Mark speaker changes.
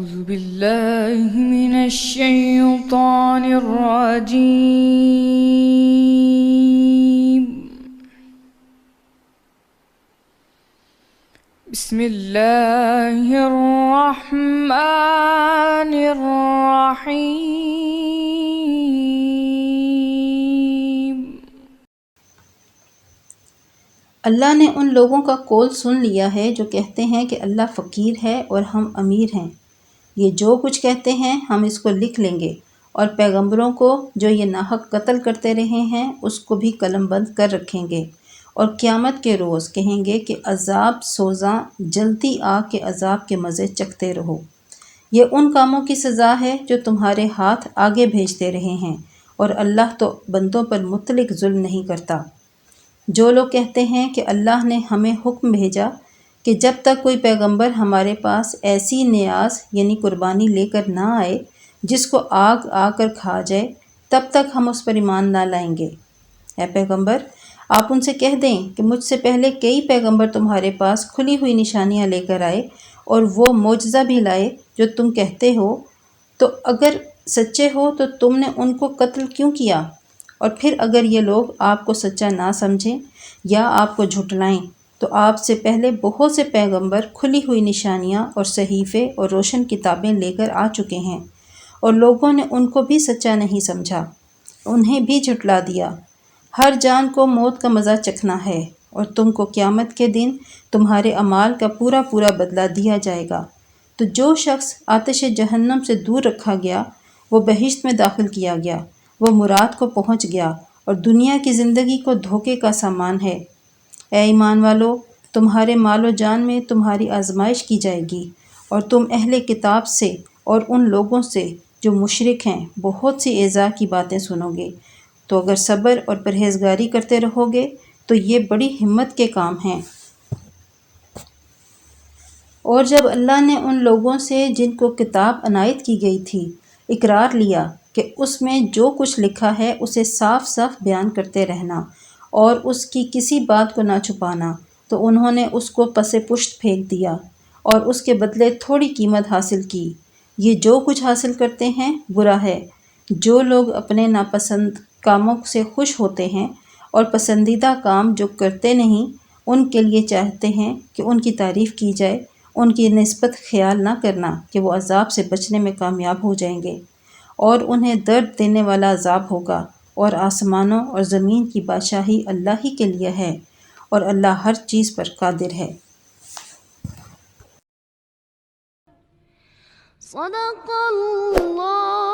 Speaker 1: أعوذ بالله من الشيطان الرجيم. بسم الله الرحمن الرحيم.
Speaker 2: اللہ نے ان لوگوں کا قول سن لیا ہے جو کہتے ہیں کہ اللہ فقیر ہے اور ہم امیر ہیں۔ یہ جو کچھ کہتے ہیں ہم اس کو لکھ لیں گے، اور پیغمبروں کو جو یہ ناحق قتل کرتے رہے ہیں اس کو بھی قلم بند کر رکھیں گے، اور قیامت کے روز کہیں گے کہ عذاب سوزاں جلتی آگ کے عذاب کے مزے چکھتے رہو۔ یہ ان کاموں کی سزا ہے جو تمہارے ہاتھ آگے بھیجتے رہے ہیں، اور اللہ تو بندوں پر مطلق ظلم نہیں کرتا۔ جو لوگ کہتے ہیں کہ اللہ نے ہمیں حکم بھیجا کہ جب تک کوئی پیغمبر ہمارے پاس ایسی نیاز یعنی قربانی لے کر نہ آئے جس کو آگ آ کر کھا جائے، تب تک ہم اس پر ایمان نہ لائیں گے۔ اے پیغمبر، آپ ان سے کہہ دیں کہ مجھ سے پہلے کئی پیغمبر تمہارے پاس کھلی ہوئی نشانیاں لے کر آئے اور وہ معجزہ بھی لائے جو تم کہتے ہو، تو اگر سچے ہو تو تم نے ان کو قتل کیوں کیا؟ اور پھر اگر یہ لوگ آپ کو سچا نہ سمجھیں یا آپ کو جھٹلائیں تو آپ سے پہلے بہت سے پیغمبر کھلی ہوئی نشانیاں اور صحیفے اور روشن کتابیں لے کر آ چکے ہیں، اور لوگوں نے ان کو بھی سچا نہیں سمجھا، انہیں بھی جھٹلا دیا۔ ہر جان کو موت کا مزہ چکھنا ہے، اور تم کو قیامت کے دن تمہارے اعمال کا پورا پورا بدلہ دیا جائے گا۔ تو جو شخص آتش جہنم سے دور رکھا گیا وہ بہشت میں داخل کیا گیا، وہ مراد کو پہنچ گیا، اور دنیا کی زندگی کو دھوکے کا سامان ہے۔ اے ایمان والو، تمہارے مال و جان میں تمہاری آزمائش کی جائے گی، اور تم اہل کتاب سے اور ان لوگوں سے جو مشرک ہیں بہت سی ایذا کی باتیں سنو گے۔ تو اگر صبر اور پرہیزگاری کرتے رہو گے تو یہ بڑی ہمت کے کام ہیں۔ اور جب اللہ نے ان لوگوں سے جن کو کتاب عنایت کی گئی تھی اقرار لیا کہ اس میں جو کچھ لکھا ہے اسے صاف صاف بیان کرتے رہنا اور اس کی کسی بات کو نہ چھپانا، تو انہوں نے اس کو پس پشت پھینک دیا اور اس کے بدلے تھوڑی قیمت حاصل کی۔ یہ جو کچھ حاصل کرتے ہیں برا ہے۔ جو لوگ اپنے ناپسند کاموں سے خوش ہوتے ہیں اور پسندیدہ کام جو کرتے نہیں ان کے لیے چاہتے ہیں کہ ان کی تعریف کی جائے، ان کی نسبت خیال نہ کرنا کہ وہ عذاب سے بچنے میں کامیاب ہو جائیں گے، اور انہیں درد دینے والا عذاب ہوگا۔ اور آسمانوں اور زمین کی بادشاہی اللہ ہی کے لیے ہے، اور اللہ ہر چیز پر قادر ہے۔
Speaker 3: صدق اللہ